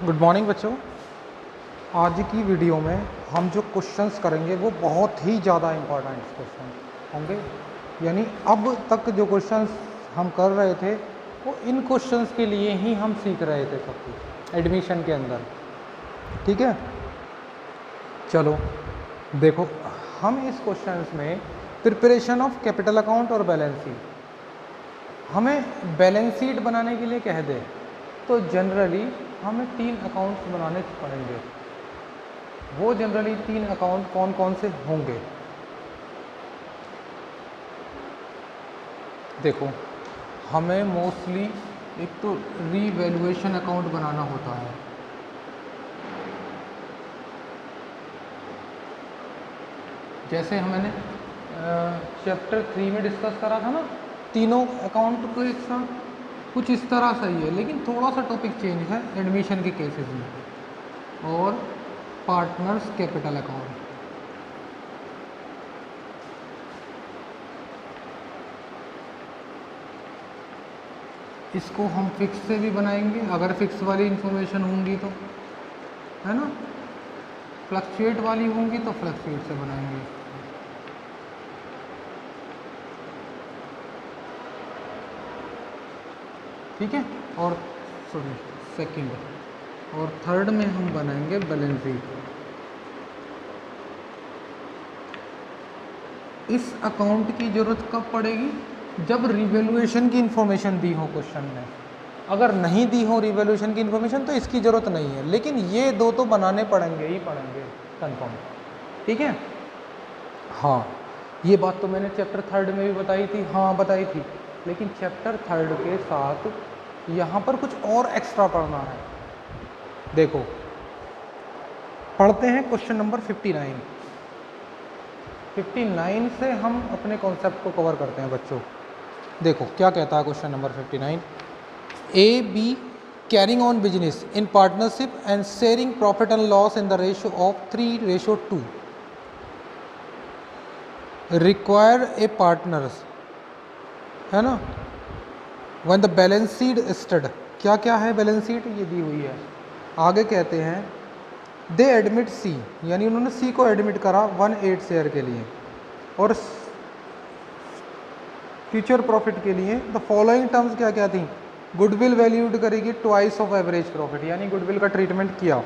Good morning बच्चों। आज की वीडियो में हम जो क्वेश्चंस करेंगे वो बहुत ही ज़्यादा इम्पोर्टेंट क्वेश्चन होंगे। यानी अब तक जो क्वेश्चंस हम कर रहे थे वो इन क्वेश्चंस के लिए ही हम सीख रहे थे सब कुछ एडमिशन के अंदर। ठीक है, चलो देखो, हम इस क्वेश्चंस में प्रिपरेशन ऑफ कैपिटल अकाउंट और बैलेंस शीट, हमें बैलेंस शीट बनाने के लिए कह दे तो जनरली हमें 3 अकाउंट्स बनाने पड़ेंगे। वो जनरली 3 अकाउंट कौन कौन से होंगे? देखो, हमें मोस्टली एक तो रीवैल्यूएशन अकाउंट बनाना होता है। जैसे मैंने चैप्टर 3 में डिस्कस करा था ना, तीनों अकाउंट को एक साथ, कुछ इस तरह से ही है, लेकिन थोड़ा सा टॉपिक चेंज है एडमिशन के केसेस में। और पार्टनर्स कैपिटल अकाउंट, इसको हम फिक्स से भी बनाएंगे अगर फिक्स वाली इंफॉर्मेशन होंगी तो, है ना। फ्लक्चुएट वाली होंगी तो फ्लक्चुएट से बनाएंगे। ठीक है, और सॉरी सेकंड और थर्ड में हम बनाएंगे बैलेंस शीट। इस अकाउंट की ज़रूरत कब पड़ेगी? जब रिवैल्यूएशन की इन्फॉर्मेशन दी हो क्वेश्चन में। अगर नहीं दी हो रिवैल्यूएशन की इन्फॉर्मेशन तो इसकी ज़रूरत नहीं है, लेकिन ये दो तो बनाने पड़ेंगे ही पड़ेंगे कंफर्म। ठीक है, हाँ, ये बात तो मैंने चैप्टर 3 में भी बताई थी। हाँ बताई थी, लेकिन चैप्टर 3 के साथ यहाँ पर कुछ और एक्स्ट्रा पढ़ना है। देखो, पढ़ते हैं क्वेश्चन नंबर 59। 59 से हम अपने कॉन्सेप्ट को कवर करते हैं बच्चों। देखो क्या कहता है question number 59। A B carrying on business in partnership and sharing profit and loss in the ratio of 3:2 require a partners, है ना, when the balance sheet stood. क्या क्या है बैलेंस शीट? ये दी हुई है। आगे कहते हैं दे एडमिट सी, यानी उन्होंने सी को एडमिट करा 1/8 शेयर के लिए, और फ्यूचर प्रॉफिट के लिए द फॉलोइंग टर्म्स क्या क्या थी? गुडविल वैल्यूड करेगी ट्वाइस ऑफ एवरेज प्रॉफिट, यानी गुडविल का ट्रीटमेंट किया।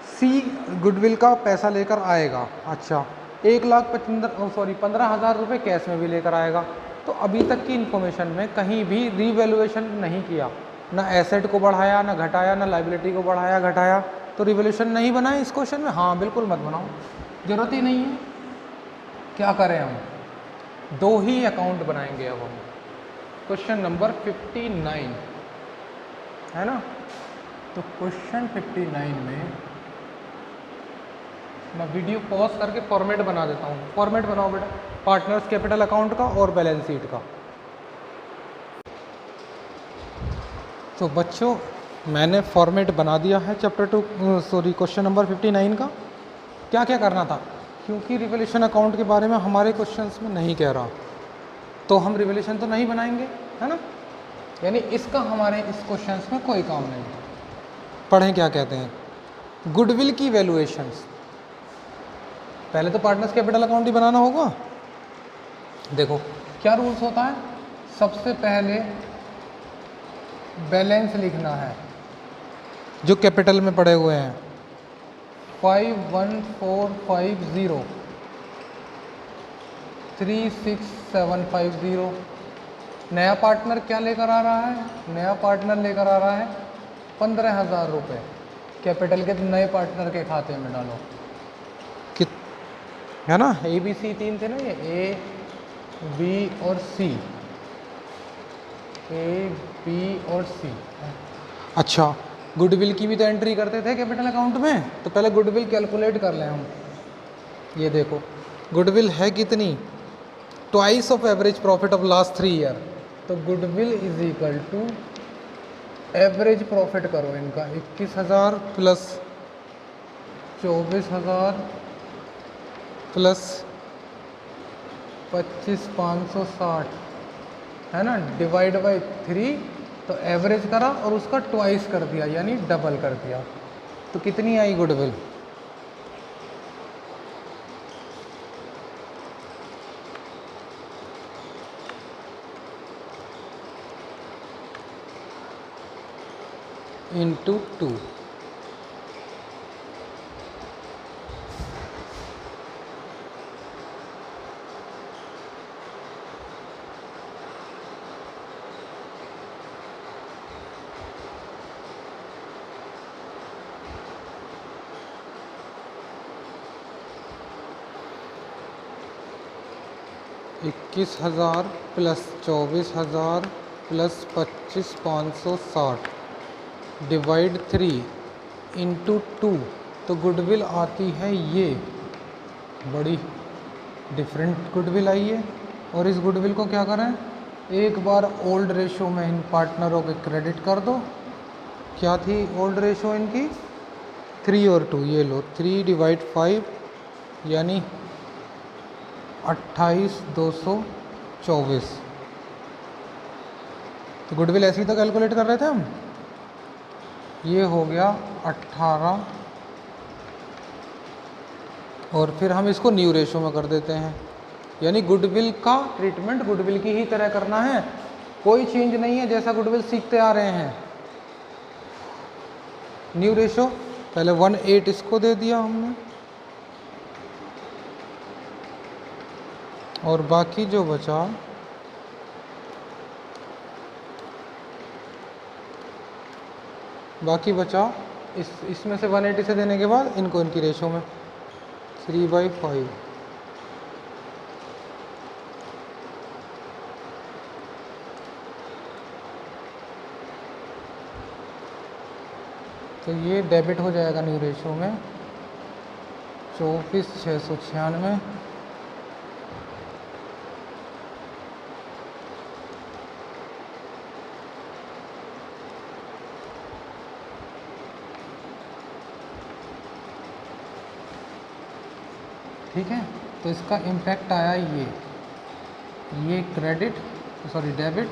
सी गुडविल का पैसा लेकर आएगा। अच्छा, 15,000 रुपये कैश में भी लेकर आएगा। तो अभी तक की इन्फॉर्मेशन में कहीं भी रीवैल्यूएशन नहीं किया, ना एसेट को बढ़ाया ना घटाया, ना लाइबिलिटी को बढ़ाया घटाया, तो रिवैल्यूएशन नहीं बनाए इस क्वेश्चन में। हाँ बिल्कुल मत बनाओ, जरूरत ही नहीं है। क्या करें हम? 2 ही अकाउंट बनाएंगे अब हम। क्वेश्चन नंबर 59 है ना, तो क्वेश्चन 59 में मैं वीडियो पॉज करके फॉर्मेट बना देता हूँ। फॉर्मेट बनाओ बेटा, पार्टनर्स कैपिटल अकाउंट का और बैलेंस शीट का। तो बच्चों मैंने फॉर्मेट बना दिया है क्वेश्चन नंबर 59 का। क्या क्या करना था? क्योंकि रिवैल्यूएशन अकाउंट के बारे में हमारे क्वेश्चंस में नहीं कह रहा, तो हम रिवैल्यूएशन तो नहीं बनाएंगे, है ना। यानी इसका हमारे इस क्वेश्चंस में कोई काम नहीं। पढ़ें क्या कहते हैं। गुडविल की वैल्यूएशंस, पहले तो पार्टनर्स कैपिटल अकाउंट ही बनाना होगा। देखो क्या रूल्स होता है, सबसे पहले बैलेंस लिखना है जो कैपिटल में पड़े हुए हैं, 51450 36750। नया पार्टनर क्या लेकर आ रहा है? नया पार्टनर लेकर आ रहा है 15,000 रुपये। कैपिटल के नए पार्टनर के खाते में डालो, है ना। ए बी सी 3 थे ना, ये ए बी और सी, ए बी और सी। अच्छा, गुडविल की भी तो एंट्री करते थे कैपिटल अकाउंट में, तो पहले गुडविल कैलकुलेट कर लें हम। ये देखो गुडविल है कितनी? Twice of average profit of last 3 year. तो goodwill is equal to average profit करो इनका, 21,000 प्लस 24,000 प्लस 25,560, है ना, डिवाइड बाई 3 तो एवरेज करा और उसका ट्वाइस कर दिया, यानी डबल कर दिया। तो कितनी आई गुडविल? इंटू 2। इक्कीस हज़ार प्लस 24,000 प्लस 25,560 डिवाइड 3 इंटू 2। तो गुडविल आती है ये, बड़ी डिफरेंट गुडविल आई है। और इस गुडविल को क्या करें, एक बार ओल्ड रेशो में इन पार्टनरों के क्रेडिट कर दो। क्या थी ओल्ड रेशो इनकी? 3 और 2, ये लो 3 डिवाइड 5 यानी 28,224। तो गुडविल ऐसे ही तो कैलकुलेट कर रहे थे हम। ये हो गया 18 और फिर हम इसको न्यू रेशो में कर देते हैं, यानी गुडविल का ट्रीटमेंट गुडविल की ही तरह करना है, कोई चेंज नहीं है, जैसा गुडविल सीखते आ रहे हैं। न्यू रेशो पहले 1/8 इसको दे दिया हमने, और बाकी जो बचा इसमें से 180 से देने के बाद इनको इनकी रेशो में 3/5। तो ये डेबिट हो जाएगा न्यू रेशो में 24,696। ठीक है, तो इसका इम्पैक्ट आया ये क्रेडिट, सॉरी डेबिट,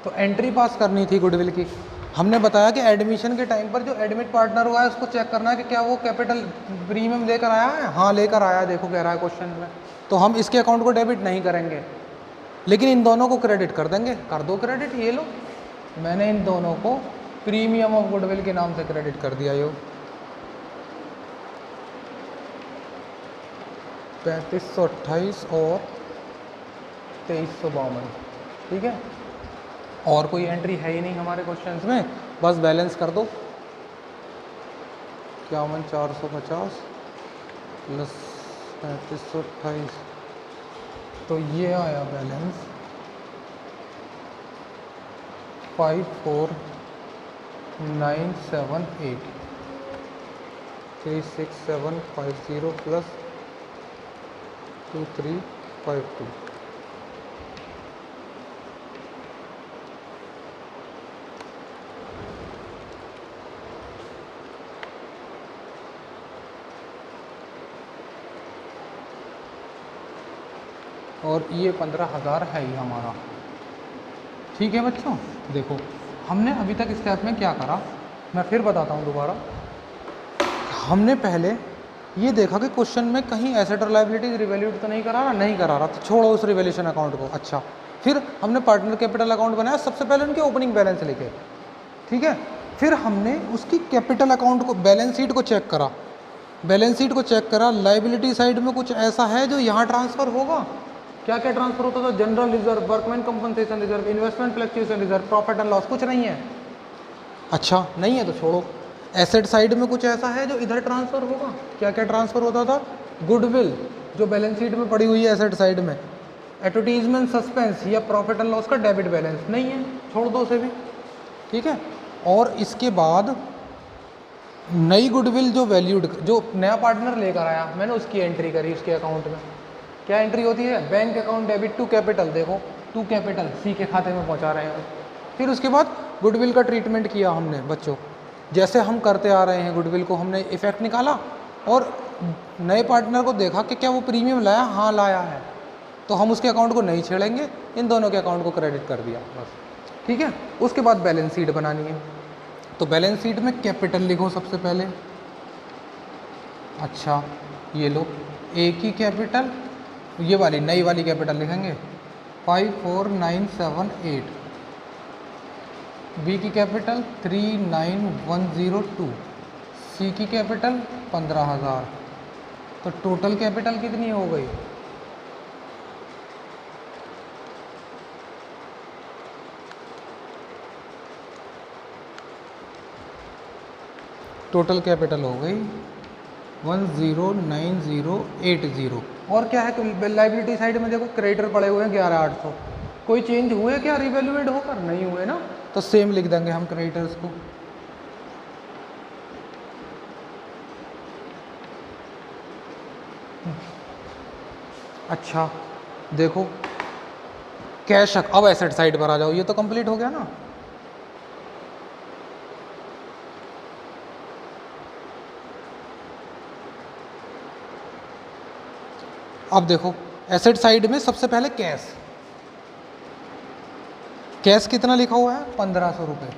तो एंट्री पास करनी थी गुडविल की। हमने बताया कि एडमिशन के टाइम पर जो एडमिट पार्टनर हुआ है उसको चेक करना है कि क्या वो कैपिटल प्रीमियम लेकर आया है। हाँ लेकर आया, देखो कह रहा है क्वेश्चन में। तो हम इसके अकाउंट को डेबिट नहीं करेंगे, लेकिन इन दोनों को क्रेडिट कर देंगे। कर दो क्रेडिट, ये लो, मैंने इन दोनों को प्रीमियम ऑफ गुडविल के नाम से क्रेडिट कर दिया। यो 3528 और 2352। ठीक है, और कोई एंट्री है ही नहीं हमारे क्वेश्चंस में, बस बैलेंस कर दो। 51,450 प्लस 3528, तो ये आया बैलेंस 54,978। 36750 प्लस 2352। और ये 15,000 है ही हमारा। ठीक है बच्चों, देखो हमने अभी तक स्टेप में क्या करा, मैं फिर बताता हूँ दोबारा। हमने पहले ये देखा कि क्वेश्चन में कहीं एसेट और लायबिलिटीज रिवैल्यूट तो नहीं करा रहा, तो छोड़ो उस रिवैल्यूशन अकाउंट को। अच्छा, फिर हमने पार्टनर कैपिटल अकाउंट बनाया, सबसे पहले उनके ओपनिंग बैलेंस लिखे। ठीक है, फिर हमने उसकी कैपिटल अकाउंट को, बैलेंस शीट को चेक करा। लायबिलिटी साइड में कुछ ऐसा है जो यहाँ ट्रांसफ़र होगा। क्या क्या ट्रांसफर होता था? General reserve, workman compensation reserve, investment fluctuation reserve, profit and loss, कुछ नहीं है। अच्छा नहीं है तो छोड़ो। एसेट साइड में कुछ ऐसा है जो इधर ट्रांसफर होगा। क्या क्या ट्रांसफर होता था? गुडविल जो बैलेंस शीट में पड़ी हुई है एसेट साइड में, एडवर्टीजमेंट सस्पेंस या प्रॉफिट एंड लॉस का डेबिट बैलेंस नहीं है, छोड़ दो उसे भी। ठीक है, और इसके बाद नई गुडविल जो वैल्यूड, जो नया पार्टनर लेकर आया, मैंने उसकी एंट्री करी उसके अकाउंट में। क्या एंट्री होती है? Bank account debit to capital, देखो टू कैपिटल सी के खाते में पहुंचा रहे हैं। फिर उसके बाद गुडविल का ट्रीटमेंट किया हमने बच्चों, जैसे हम करते आ रहे हैं। गुडविल को हमने इफेक्ट निकाला और नए पार्टनर को देखा कि क्या वो प्रीमियम लाया, हाँ लाया है, तो हम उसके अकाउंट को नहीं छेड़ेंगे, इन दोनों के अकाउंट को क्रेडिट कर दिया बस, ठीक है। उसके बाद बैलेंस शीट बनानी है, तो बैलेंस शीट में कैपिटल लिखो सबसे पहले। अच्छा ये लो, ए की कैपिटल, ये वाली नई वाली कैपिटल लिखेंगे 54978, बी की कैपिटल 39102, सी की कैपिटल 15,000। तो टोटल कैपिटल कितनी हो गई? टोटल कैपिटल हो गई 109080। और क्या है लाइबिलिटी साइड में? देखो क्रेडिटर पड़े हुए हैं 11,800, कोई चेंज हुए क्या रिवैल्यूएट होकर? नहीं हुए ना, तो सेम लिख देंगे हम क्रेडिटर्स को। अच्छा देखो कैश, अब एसेट साइड पर आ जाओ, ये तो कंप्लीट हो गया ना। अब देखो एसेट साइड में सबसे पहले कैश, कैश कितना लिखा हुआ है? 1500 रुपये।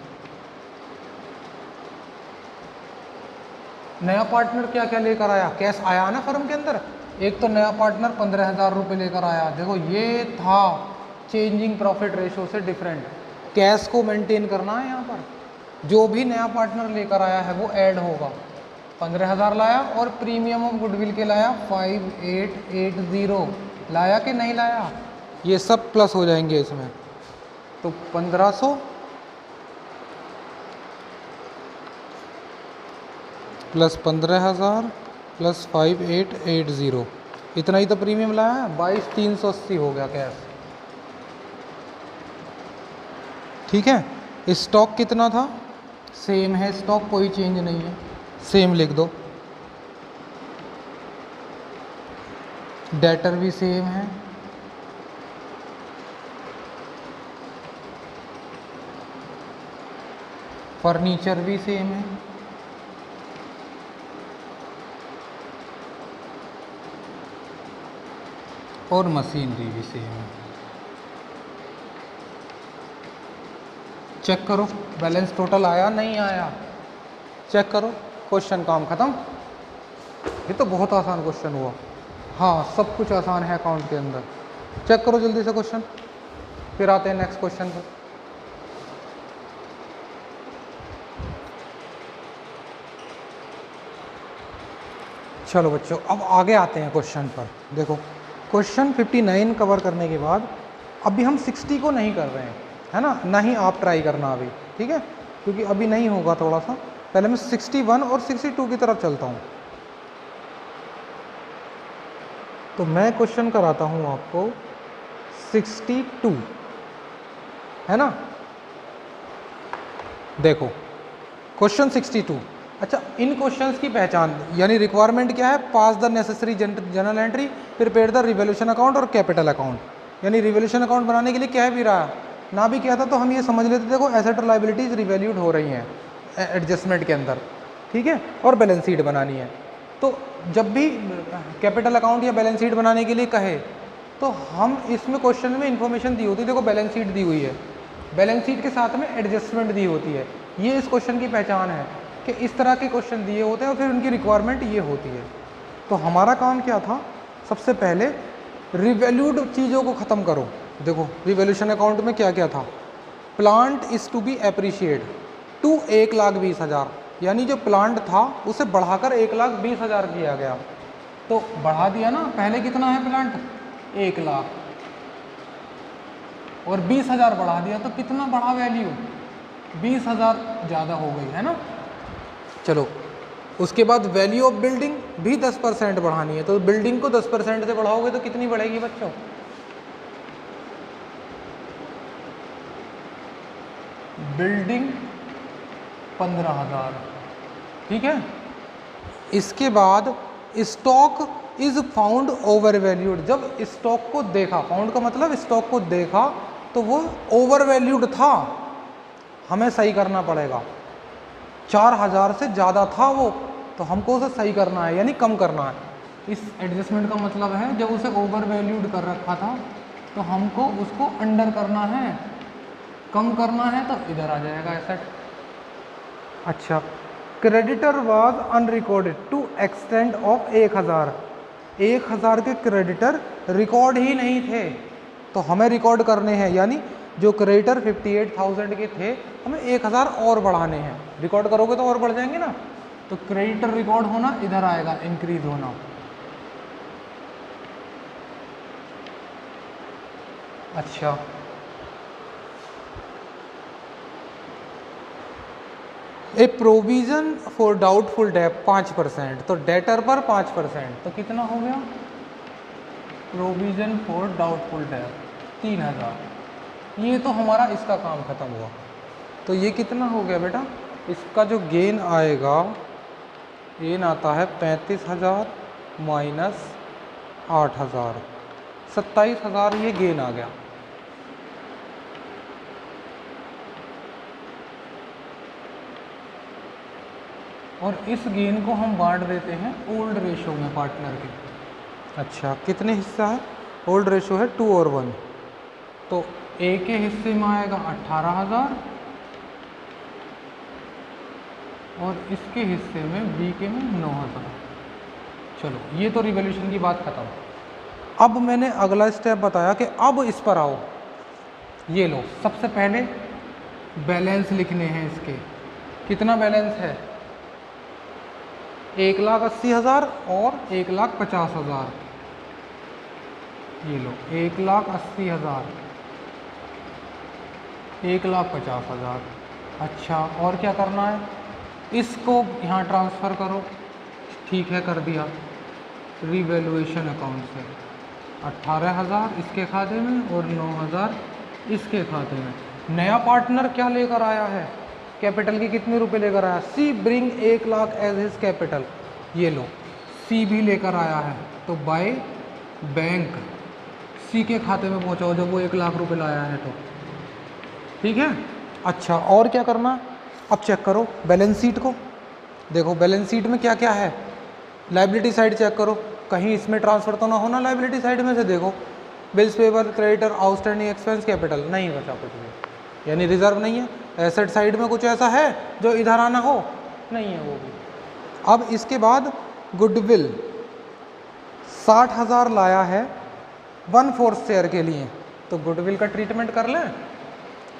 नया पार्टनर क्या क्या लेकर आया? कैश आया ना फर्म के अंदर। एक तो नया पार्टनर 15,000 रुपये लेकर आया, देखो ये था चेंजिंग प्रॉफिट रेशो से डिफरेंट। कैश को मेंटेन करना है यहाँ पर, जो भी नया पार्टनर लेकर आया है वो ऐड होगा। 15,000 लाया और प्रीमियम ऑफ गुडविल के लाया 5880, लाया कि नहीं लाया? ये सब प्लस हो जाएंगे इसमें, तो 1500 प्लस 15,000 प्लस 5880, इतना ही तो प्रीमियम लाया है। 22,380 हो गया कैश, ठीक है। स्टॉक कितना था? सेम है स्टॉक, कोई चेंज नहीं है, सेम लिख दो। डेटर भी सेम है, फर्नीचर भी सेम है, और मशीनरी भी सेम है। चेक करो बैलेंस टोटल आया नहीं आया, चेक करो। क्वेश्चन काम खत्म। ये तो बहुत आसान क्वेश्चन हुआ। हाँ सब कुछ आसान है अकाउंट के अंदर। चेक करो जल्दी से क्वेश्चन, फिर आते हैं नेक्स्ट क्वेश्चन पर। चलो बच्चों अब आगे आते हैं क्वेश्चन पर। देखो क्वेश्चन 59 कवर करने के बाद अभी हम 60 को नहीं कर रहे हैं, है ना, ना ही आप ट्राई करना अभी, ठीक है, क्योंकि अभी नहीं होगा थोड़ा सा। पहले मैं 61 और 62 की तरफ चलता हूँ। तो मैं क्वेश्चन कराता हूँ आपको 62, है ना। देखो क्वेश्चन 62। अच्छा इन क्वेश्चंस की पहचान यानी रिक्वायरमेंट क्या है? Pass the necessary general entry, prepare the revolution account और कैपिटल अकाउंट। यानी रिवोल्यूशन अकाउंट बनाने के लिए कह भी रहा है, ना भी कहता तो हम ये समझ लेते, देखो एसेट और लाइबिलिटीज रिवैल्यूड हो रही हैं एडजस्टमेंट के अंदर, ठीक है, और बैलेंस शीट बनानी है। तो जब भी कैपिटल अकाउंट या बैलेंस शीट बनाने के लिए कहे तो हम इसमें क्वेश्चन में इंफॉर्मेशन दी होती है। देखो बैलेंस शीट दी हुई है, बैलेंस शीट के साथ में एडजस्टमेंट दी होती है। ये इस क्वेश्चन की पहचान है कि इस तरह के क्वेश्चन दिए होते हैं और फिर उनकी रिक्वायरमेंट ये होती है। तो हमारा काम क्या था? सबसे पहले रिवैल्यूड चीज़ों को ख़त्म करो। देखो रिवोल्यूशन अकाउंट में क्या क्या था? Plant is to be appreciate to 1,20,000, यानी जो प्लांट था उसे बढ़ाकर 1,20,000 किया गया। तो बढ़ा दिया ना, पहले कितना है प्लांट? 1 लाख, और 20,000 बढ़ा दिया तो कितना बढ़ा वैल्यू? 20,000 ज़्यादा हो गई, है ना। चलो उसके बाद वैल्यू ऑफ बिल्डिंग भी 10% बढ़ानी है। तो बिल्डिंग को 10% से बढ़ाओगे तो कितनी बढ़ेगी बच्चों? बिल्डिंग 15,000, ठीक है। इसके बाद stock is found over valued, जब स्टॉक को देखा, फाउंड का मतलब स्टॉक को देखा तो वो ओवर वैल्यूड था, हमें सही करना पड़ेगा। 4000 से ज़्यादा था वो, तो हमको उसे सही करना है यानी कम करना है। इस एडजस्टमेंट का मतलब है जब उसे ओवर वैल्यूड कर रखा था तो हमको उसको अंडर करना है, कम करना है, तो इधर आ जाएगा एसेट। अच्छा, creditor was unrecorded to extent of 1000, 1000 के क्रेडिटर रिकॉर्ड ही नहीं थे, तो हमें रिकॉर्ड करने हैं, यानी जो क्रेडिटर 58,000 के थे हमें 1000 और बढ़ाने हैं। रिकॉर्ड करोगे तो और बढ़ जाएंगे ना, तो क्रेडिटर रिकॉर्ड होना इधर आएगा, इंक्रीज होना। अच्छा, ए प्रोविजन फॉर डाउटफुल डेट 5%, तो डेटर पर 5%, तो कितना हो गया प्रोविजन फॉर डाउटफुल डेट 3000। ये तो हमारा इसका काम खत्म हुआ। तो ये कितना हो गया बेटा, इसका जो गेन आएगा, गेन आता है 35,000 माइनस 8,000, 27,000 ये गेन आ गया। और इस गेन को हम बांट देते हैं ओल्ड रेशो में पार्टनर के। अच्छा, कितने हिस्सा है, ओल्ड रेशो है 2 और 1, तो ए के हिस्से में आएगा 18,000 और इसके हिस्से में बी के में 9,000। चलो, ये तो रिवॉल्यूशन की बात खत्म। अब मैंने अगला स्टेप बताया कि अब इस पर आओ। ये लो, सबसे पहले बैलेंस लिखने हैं इसके। कितना बैलेंस है, 1,80,000 और 1,50,000। ये लो, 1,80,000, 1,50,000। अच्छा, और क्या करना है, इसको यहाँ ट्रांसफ़र करो। ठीक है, कर दिया। रिवैल्यूएशन अकाउंट से 18,000 इसके खाते में और 9,000 इसके खाते में। नया पार्टनर क्या लेकर आया है, कैपिटल के कितने रुपए लेकर आया, सी ब्रिंग 1,00,000 एज हिज कैपिटल। ये लो, सी भी लेकर आया है, तो बाय बैंक सी के खाते में पहुंचाओ जब वो 1,00,000 रुपए लाया है तो। ठीक है। अच्छा, और क्या करना, अब चेक करो बैलेंस शीट को। देखो बैलेंस शीट में क्या क्या है, लाइबिलिटी साइड चेक करो, कहीं इसमें ट्रांसफ़र तो ना होना लाइबिलिटी साइड में से। देखो, bills paper, creditor, outstanding expense, capital, नहीं बचा कुछ भी, यानी रिजर्व नहीं है। एसेट साइड में कुछ ऐसा है जो इधर आना हो, नहीं है वो भी। अब इसके बाद गुडविल 60,000 लाया है 1/4 शेयर के लिए, तो गुडविल का ट्रीटमेंट कर लें।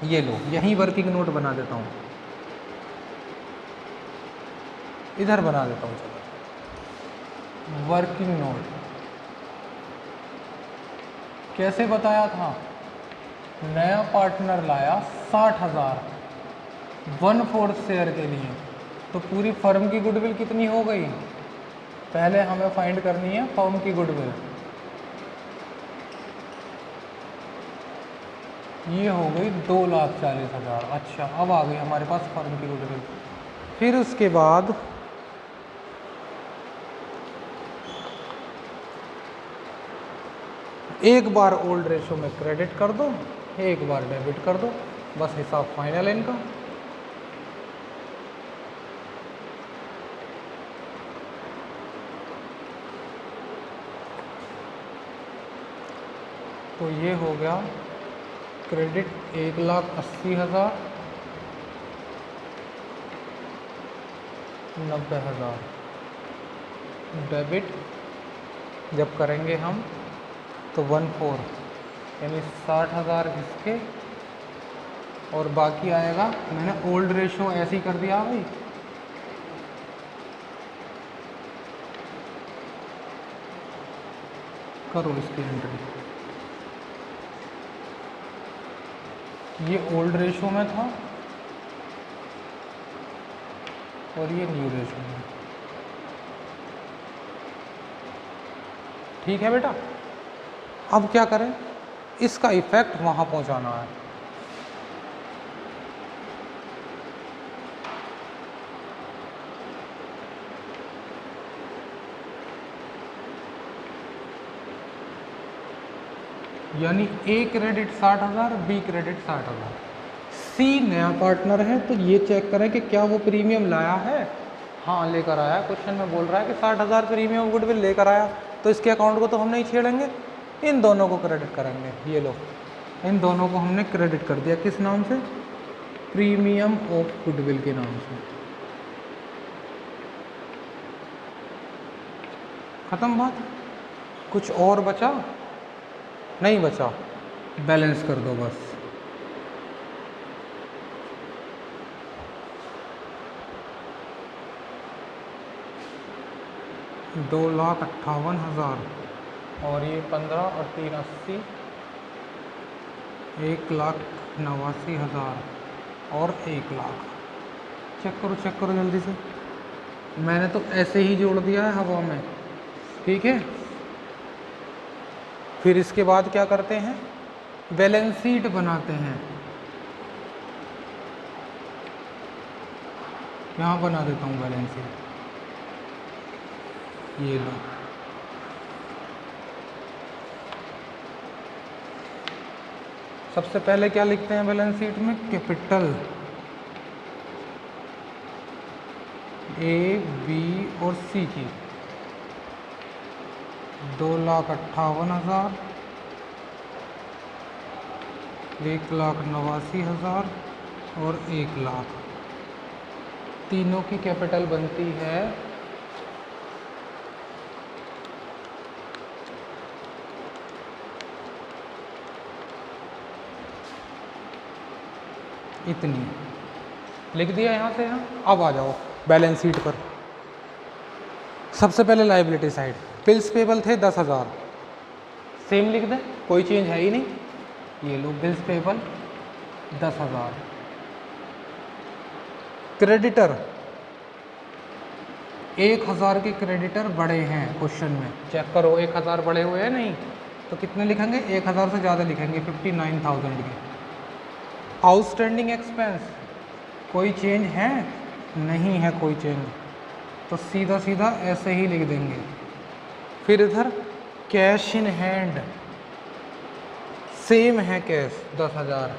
ये लो, यहीं वर्किंग नोट बना देता हूँ, इधर बना देता हूँ। चलो, वर्किंग नोट कैसे बताया था, नया पार्टनर लाया 60,000 1/4 शेयर के लिए, तो पूरी फर्म की गुडविल कितनी हो गई, पहले हमें फाइंड करनी है फर्म की गुडविल। ये हो गई 2,40,000। अच्छा, अब आ गई हमारे पास फर्म की गुडविल। फिर उसके बाद एक बार ओल्ड रेशो में क्रेडिट कर दो, एक बार डेबिट कर दो, बस हिसाब फाइनल है इनका। तो ये हो गया क्रेडिट 1,80,000, 90,000, डेबिट जब करेंगे हम तो 1/4 यानी 60,000 इसके, और बाकी आएगा, मैंने ओल्ड रेशो ऐसे ही कर दिया भाई, करो इसकी एंट्री। ये ओल्ड रेशो में था और ये न्यू रेशो में। ठीक है बेटा, अब क्या करें, इसका इफेक्ट वहां पहुंचाना है। यानी ए क्रेडिट 60,000, बी क्रेडिट 60,000। सी नया पार्टनर है, तो ये चेक करें कि क्या वो प्रीमियम लाया है। हाँ लेकर आया, क्वेश्चन में बोल रहा है कि 60,000 प्रीमियम गुडविल लेकर आया, तो इसके अकाउंट को तो हम नहीं छेड़ेंगे, इन दोनों को क्रेडिट करेंगे। ये लो, इन दोनों को हमने क्रेडिट कर दिया, किस नाम से? प्रीमियम ऑफ गुडविल के नाम से। खत्म बात। कुछ और बचा? नहीं बचा, बैलेंस कर दो बस। दो लाख 58,000 और ये 15 और 3 80, 1,89,000 और 1 लाख। चेक करो जल्दी से। मैंने तो ऐसे ही जोड़ दिया है हवा में, ठीक है। फिर इसके बाद क्या करते हैं? बैलेंस शीट बनाते हैं। यहाँ बना देता हूँ बैलेंस शीट, ये लो। सबसे पहले क्या लिखते हैं बैलेंस शीट में? कैपिटल ए, बी और सी की। 2,58,000, 1,89,000 और 1 लाख। तीनों की कैपिटल बनती है इतनी। लिख दिया यहाँ से यहाँ। अब आ जाओ बैलेंस शीट पर। सबसे पहले लायबिलिटी साइड, बिल्स पेबल थे 10,000, सेम लिख दें, कोई चेंज है ही नहीं। ये लो बिल्स पेबल 10,000। क्रेडिटर 1,000 के क्रेडिटर बड़े हैं क्वेश्चन में, चेक करो 1,000 बड़े हुए हैं नहीं, तो कितने लिखेंगे? 1,000 से ज़्यादा लिखेंगे, 59,000 के। आउटस्टैंडिंग एक्सपेंस कोई चेंज है? नहीं है कोई चेंज, तो सीधा सीधा ऐसे ही लिख देंगे। फिर इधर कैश इन हैंड सेम है, कैश 10,000,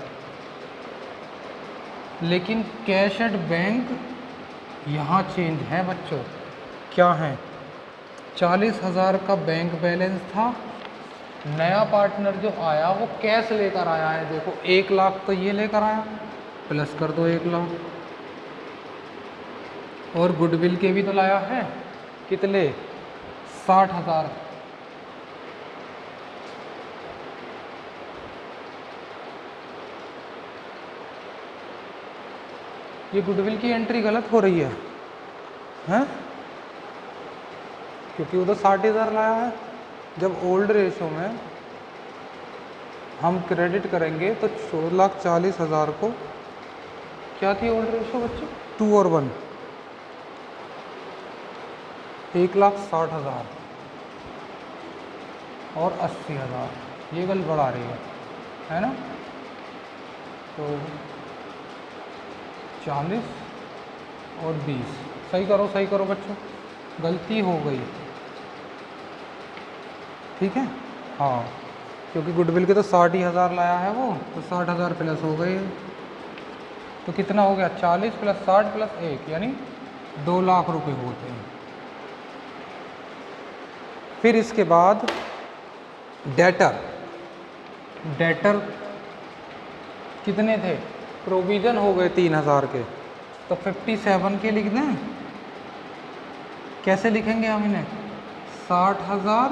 लेकिन कैश एट बैंक यहाँ चेंज है बच्चों। क्या है? 40,000 का बैंक बैलेंस था, नया पार्टनर जो आया वो कैश लेकर आया है। देखो 1 लाख तो ये लेकर आया, प्लस कर दो 1 लाख, और गुडविल के भी तो लाया है, कितने? 60,000। ये गुडविल की एंट्री गलत हो रही है, हैं? क्योंकि उधर 60,000 लाया है। जब ओल्ड रेशो में हम क्रेडिट करेंगे तो 4,40,000 को, क्या थी ओल्ड रेशो बच्चों? 2 और 1, 1,60,000 और 80,000। ये गल बढ़ा रही है ना? तो 40 और 20, सही करो बच्चों, गलती हो गई, ठीक है। हाँ, क्योंकि गुडविल के तो 60,000 लाया है वो, तो 60,000 प्लस हो गए, तो कितना हो गया? 40 प्लस 60 प्लस 1, यानी 2 लाख रुपए होते हैं। फिर इसके बाद डेटर कितने थे? प्रोविज़न हो गए 3,000 के, तो 57 के लिख दें। कैसे लिखेंगे हम इन्हें? 60,000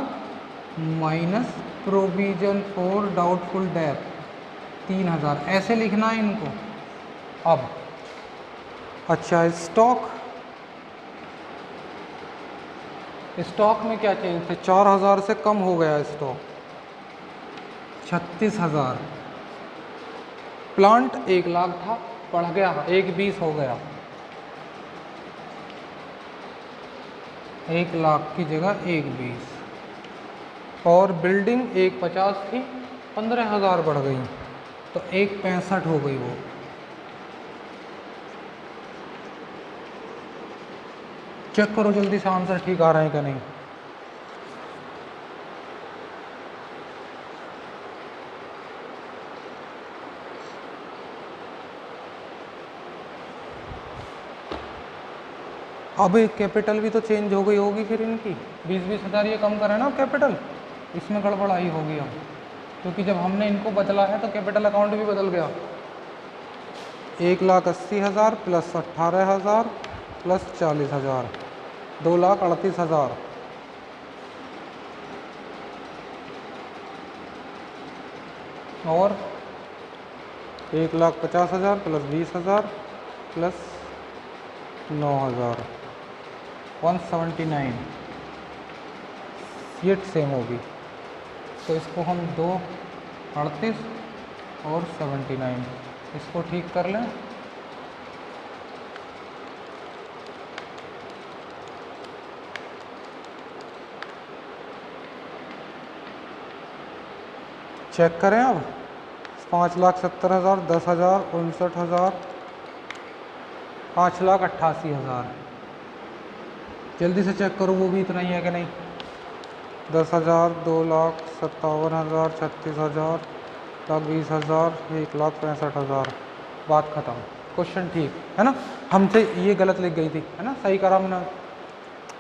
minus provision for doubtful debt 3,000, ऐसे लिखना है इनको। अब अच्छा, स्टॉक में क्या चेंज थे? 4,000 से कम हो गया स्टॉक, 36,000। प्लांट 1 लाख था, बढ़ गया 1,20 हो गया, 1 लाख की जगह 1,20। और बिल्डिंग 1,50 थी, 15,000 बढ़ गई, तो 1,65 हो गई वो। चेक करो जल्दी से आंसर ठीक आ रहे हैं कि नहीं। अब कैपिटल भी तो चेंज हो गई होगी फिर इनकी, 20-20 हज़ार ये कम करें ना कैपिटल, इसमें गड़बड़ाई होगी अब, क्योंकि जब हमने इनको बदला है तो कैपिटल अकाउंट भी बदल गया। 1,80,000 प्लस 18,000 प्लस 40,000, 2,38,000। और 1,50,000 प्लस 20,000 प्लस 9,000, 179, ये सेम होगी। तो इसको हम 2,38 और 79 इसको ठीक कर लें। चेक करें अब, 5,70,000, 10,000, 59,000, 5,88,000। जल्दी से चेक करो वो भी इतना ही है कि नहीं। 10,000, 2,57,000, 36,000, 1,20,000, 1,65,000। बात ख़त्म, क्वेश्चन ठीक है ना। हमसे ये गलत लिख गई थी, है ना, सही करा हमने।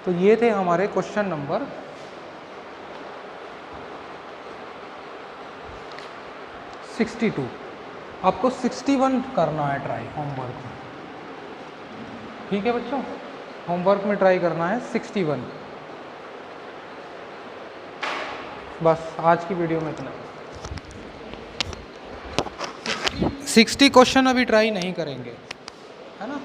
तो ये थे हमारे क्वेश्चन नंबर 62। आपको 61 करना है ट्राई होमवर्क में, ठीक है बच्चों, होमवर्क में ट्राई करना है 61। बस आज की वीडियो में इतना। 60 क्वेश्चन अभी ट्राई नहीं करेंगे, है ना।